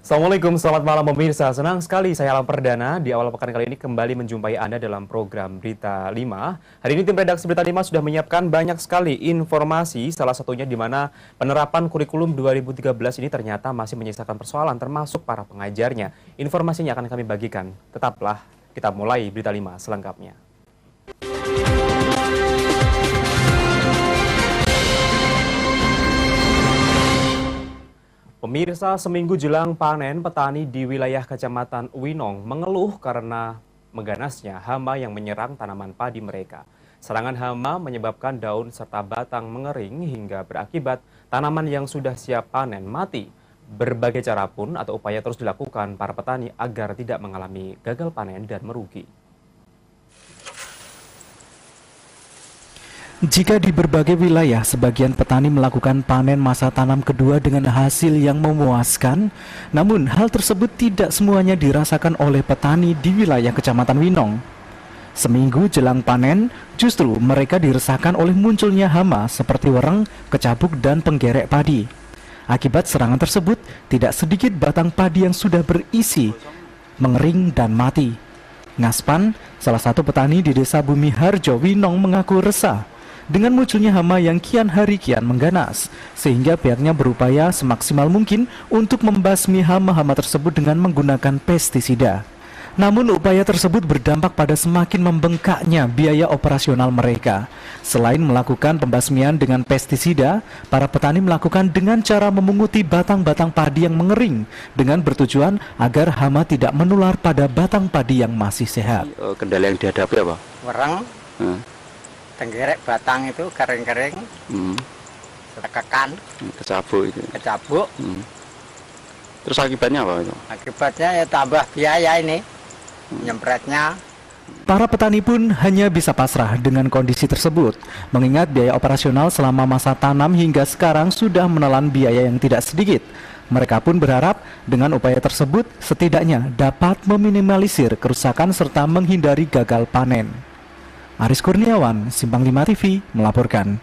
Assalamualaikum, selamat malam pemirsa. Senang sekali saya Alam Perdana di awal pekan kali ini kembali menjumpai Anda dalam program Berita 5. Hari ini tim redaksi Berita 5 sudah menyiapkan banyak sekali informasi, salah satunya di mana penerapan kurikulum 2013 ini ternyata masih menyisakan persoalan termasuk para pengajarnya. Informasinya akan kami bagikan. Tetaplah kita mulai Berita 5 selengkapnya. Pemirsa, seminggu jelang panen, petani di wilayah Kecamatan Winong mengeluh karena mengganasnya hama yang menyerang tanaman padi mereka. Serangan hama menyebabkan daun serta batang mengering hingga berakibat tanaman yang sudah siap panen mati. Berbagai cara pun atau upaya terus dilakukan para petani agar tidak mengalami gagal panen dan merugi. Jika di berbagai wilayah, sebagian petani melakukan panen masa tanam kedua dengan hasil yang memuaskan, namun hal tersebut tidak semuanya dirasakan oleh petani di wilayah Kecamatan Winong. Seminggu jelang panen, justru mereka diresahkan oleh munculnya hama seperti wereng, kecabuk, dan penggerek padi. Akibat serangan tersebut, tidak sedikit batang padi yang sudah berisi mengering dan mati. Ngaspan, salah satu petani di Desa Bumi Harjo, Winong, mengaku resah dengan munculnya hama yang kian hari kian mengganas, sehingga pihaknya berupaya semaksimal mungkin untuk membasmi hama-hama tersebut dengan menggunakan pestisida. Namun upaya tersebut berdampak pada semakin membengkaknya biaya operasional mereka. Selain melakukan pembasmian dengan pestisida, para petani melakukan dengan cara memunguti batang-batang padi yang mengering dengan bertujuan agar hama tidak menular pada batang padi yang masih sehat. Kendala yang dihadapi apa? Wereng, tenggerek batang itu kering-kering, tekekan, Kecabuk itu. kecabuk. Terus akibatnya apa itu? Akibatnya ya tambah biaya ini, nyempretnya. Para petani pun hanya bisa pasrah dengan kondisi tersebut, mengingat biaya operasional selama masa tanam hingga sekarang sudah menelan biaya yang tidak sedikit. Mereka pun berharap dengan upaya tersebut setidaknya dapat meminimalisir kerusakan serta menghindari gagal panen. Aris Kurniawan, Simpang 5 TV, melaporkan.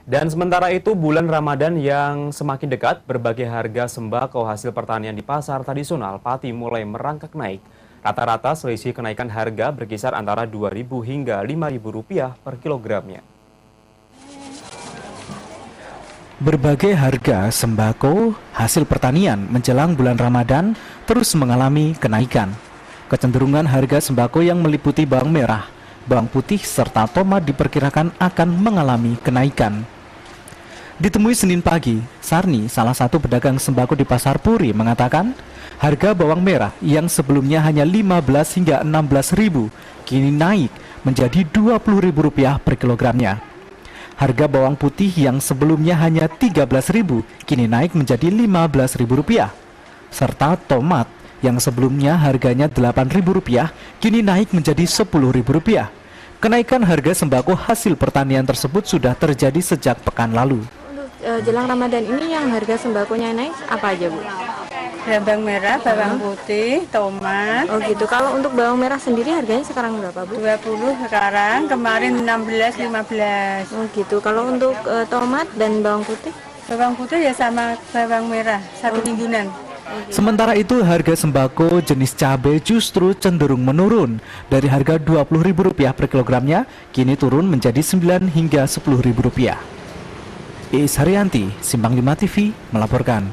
Dan sementara itu, bulan Ramadan yang semakin dekat, berbagai harga sembako hasil pertanian di pasar tradisional Pati mulai merangkak naik. Rata-rata selisih kenaikan harga berkisar antara Rp2.000 hingga Rp5.000 per kilogramnya. Berbagai harga sembako hasil pertanian menjelang bulan Ramadan terus mengalami kenaikan. Kecenderungan harga sembako yang meliputi bawang merah, bawang putih, serta tomat diperkirakan akan mengalami kenaikan. Ditemui Senin pagi, Sarni, salah satu pedagang sembako di Pasar Puri, mengatakan harga bawang merah yang sebelumnya hanya Rp15 hingga Rp16.000 kini naik menjadi Rp20.000 per kilogramnya. Harga bawang putih yang sebelumnya hanya Rp13.000 kini naik menjadi Rp15.000. Serta tomat yang sebelumnya harganya Rp8.000 kini naik menjadi Rp10.000. Kenaikan harga sembako hasil pertanian tersebut sudah terjadi sejak pekan lalu. Untuk jelang Ramadan ini yang harga sembakonya naik apa aja, Bu? Bawang merah, bawang putih, tomat. Oh gitu. Kalau untuk bawang merah sendiri harganya sekarang berapa, Bu? 20 sekarang, kemarin 16, 15. Oh gitu. Kalau untuk tomat dan bawang putih? Bawang putih ya sama bawang merah, satu mingguan. Sementara itu harga sembako jenis cabai justru cenderung menurun. Dari harga Rp20.000 per kilogramnya, kini turun menjadi Rp9 hingga Rp10.000. Iis Haryanti, Simpang 5 TV, melaporkan.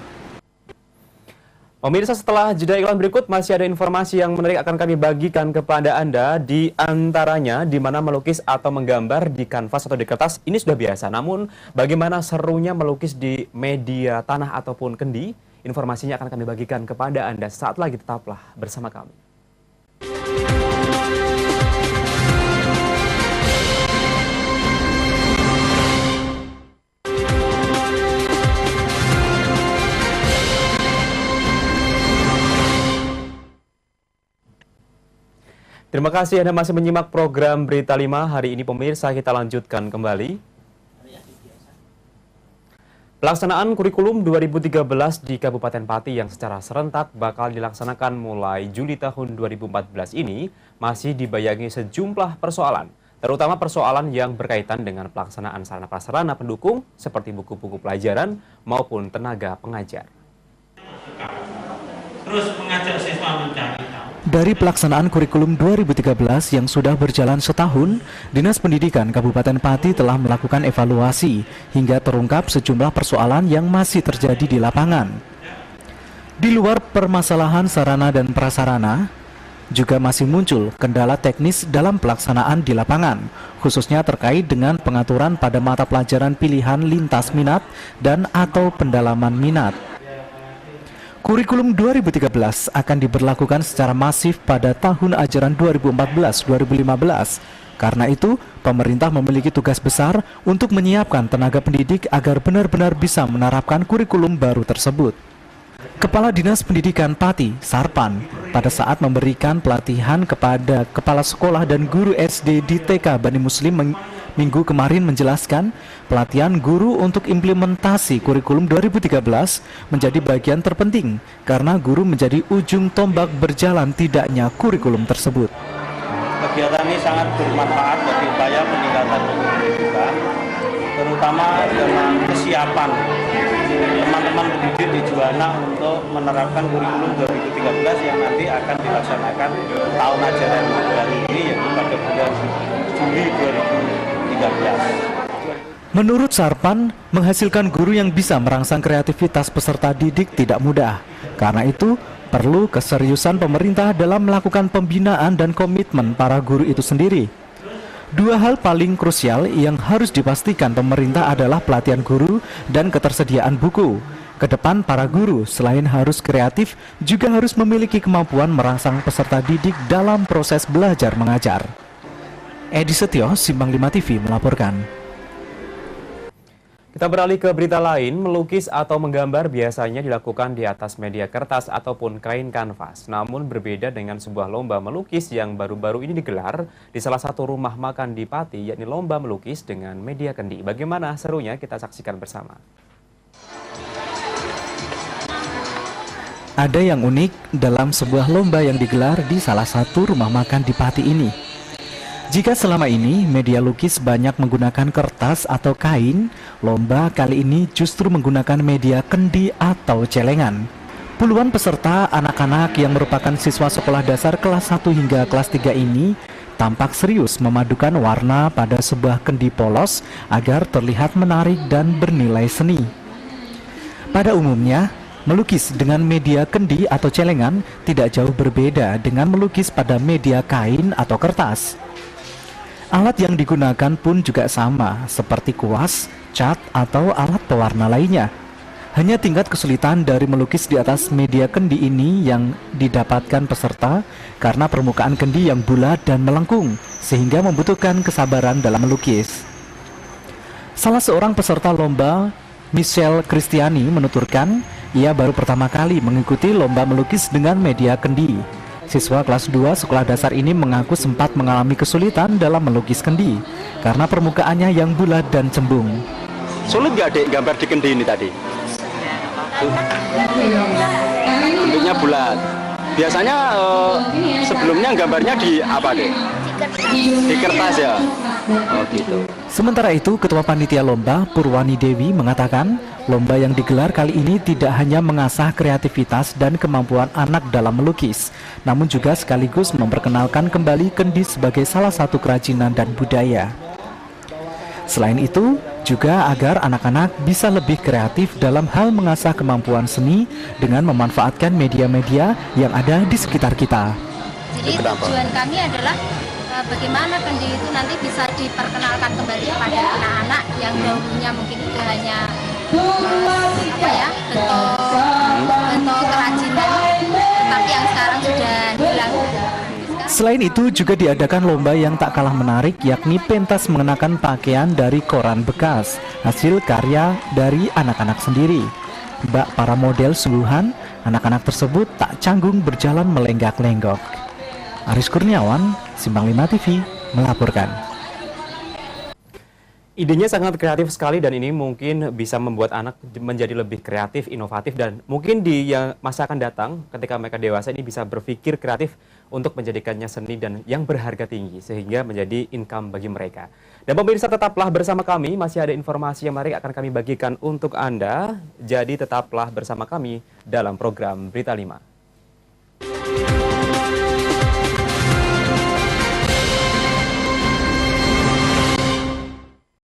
Pemirsa, setelah jeda iklan berikut masih ada informasi yang menarik akan kami bagikan kepada Anda. Di antaranya di mana melukis atau menggambar di kanvas atau di kertas ini sudah biasa. Namun bagaimana serunya melukis di media tanah ataupun kendi? Informasinya akan kami bagikan kepada Anda saat lagi, tetaplah bersama kami. Terima kasih Anda masih menyimak program Berita 5. Hari ini pemirsa kita lanjutkan kembali. Pelaksanaan kurikulum 2013 di Kabupaten Pati yang secara serentak bakal dilaksanakan mulai Juli tahun 2014 ini masih dibayangi sejumlah persoalan, terutama persoalan yang berkaitan dengan pelaksanaan sarana-prasarana pendukung seperti buku-buku pelajaran maupun tenaga pengajar. terus mengajak siswa mencari tahu. Dari pelaksanaan kurikulum 2013 yang sudah berjalan setahun, Dinas Pendidikan Kabupaten Pati telah melakukan evaluasi hingga terungkap sejumlah persoalan yang masih terjadi di lapangan. Di luar permasalahan sarana dan prasarana, juga masih muncul kendala teknis dalam pelaksanaan di lapangan, khususnya terkait dengan pengaturan pada mata pelajaran pilihan lintas minat dan atau pendalaman minat. Kurikulum 2013 akan diberlakukan secara masif pada tahun ajaran 2014-2015. Karena itu, pemerintah memiliki tugas besar untuk menyiapkan tenaga pendidik agar benar-benar bisa menerapkan kurikulum baru tersebut. Kepala Dinas Pendidikan Pati, Sarpan, pada saat memberikan pelatihan kepada kepala sekolah dan guru SD di TK Bani Muslim minggu kemarin menjelaskan, pelatihan guru untuk implementasi kurikulum 2013 menjadi bagian terpenting karena guru menjadi ujung tombak berjalan tidaknya kurikulum tersebut. Kegiatan ini sangat bermanfaat bagi upaya peningkatan mutu pendidikan, terutama dengan kesiapan teman-teman pendidik di Juwana untuk menerapkan kurikulum 2013 yang nanti akan dilaksanakan tahun ajaran baru ini, yaitu pada bulan Juli 2013. Menurut Sarpan, menghasilkan guru yang bisa merangsang kreativitas peserta didik tidak mudah. Karena itu, perlu keseriusan pemerintah dalam melakukan pembinaan dan komitmen para guru itu sendiri. Dua hal paling krusial yang harus dipastikan pemerintah adalah pelatihan guru dan ketersediaan buku. Kedepan para guru selain harus kreatif, juga harus memiliki kemampuan merangsang peserta didik dalam proses belajar mengajar. Edi Setio, Simpang 5 TV melaporkan. Kita beralih ke berita lain, melukis atau menggambar biasanya dilakukan di atas media kertas ataupun kain kanvas. Namun berbeda dengan sebuah lomba melukis yang baru-baru ini digelar di salah satu rumah makan di Pati, yakni lomba melukis dengan media kendi. Bagaimana serunya kita saksikan bersama. Ada yang unik dalam sebuah lomba yang digelar di salah satu rumah makan di Pati ini. Jika selama ini media lukis banyak menggunakan kertas atau kain, lomba kali ini justru menggunakan media kendi atau celengan. Puluhan peserta anak-anak yang merupakan siswa sekolah dasar kelas 1 hingga kelas 3 ini tampak serius memadukan warna pada sebuah kendi polos agar terlihat menarik dan bernilai seni. Pada umumnya, melukis dengan media kendi atau celengan tidak jauh berbeda dengan melukis pada media kain atau kertas. Alat yang digunakan pun juga sama, seperti kuas, cat, atau alat pewarna lainnya. Hanya tingkat kesulitan dari melukis di atas media kendi ini yang didapatkan peserta karena permukaan kendi yang bulat dan melengkung, sehingga membutuhkan kesabaran dalam melukis. Salah seorang peserta lomba, Michelle Kristiani, menuturkan ia baru pertama kali mengikuti lomba melukis dengan media kendi. Siswa kelas 2 sekolah dasar ini mengaku sempat mengalami kesulitan dalam melukis kendi karena permukaannya yang bulat dan cembung. Sulit nggak Dek gambar di kendi ini tadi? Bentuknya bulat. Biasanya sebelumnya gambarnya di apa Dek? Di kertas ya? Oh gitu. Sementara itu, Ketua Panitia Lomba Purwani Dewi mengatakan lomba yang digelar kali ini tidak hanya mengasah kreativitas dan kemampuan anak dalam melukis, namun juga sekaligus memperkenalkan kembali kendi sebagai salah satu kerajinan dan budaya. Selain itu, juga agar anak-anak bisa lebih kreatif dalam hal mengasah kemampuan seni dengan memanfaatkan media-media yang ada di sekitar kita. Jadi tujuan kami adalah bagaimana kendi itu nanti bisa diperkenalkan kembali kepada anak-anak yang dahulunya mungkin itu hanya bentuk kerajinan, tapi yang sekarang sudah hilang. Selain itu juga diadakan lomba yang tak kalah menarik, yakni pentas mengenakan pakaian dari koran bekas, hasil karya dari anak-anak sendiri. Bak para model sungguhan, anak-anak tersebut tak canggung berjalan melenggak-lenggok. Aris Kurniawan, Simpang 5 TV, melaporkan. Idenya sangat kreatif sekali dan ini mungkin bisa membuat anak menjadi lebih kreatif, inovatif, dan mungkin di masa akan datang ketika mereka dewasa ini bisa berpikir kreatif untuk menjadikannya seni dan yang berharga tinggi sehingga menjadi income bagi mereka. Dan pemirsa, tetaplah bersama kami, masih ada informasi yang menarik akan kami bagikan untuk Anda. Jadi tetaplah bersama kami dalam program Berita 5.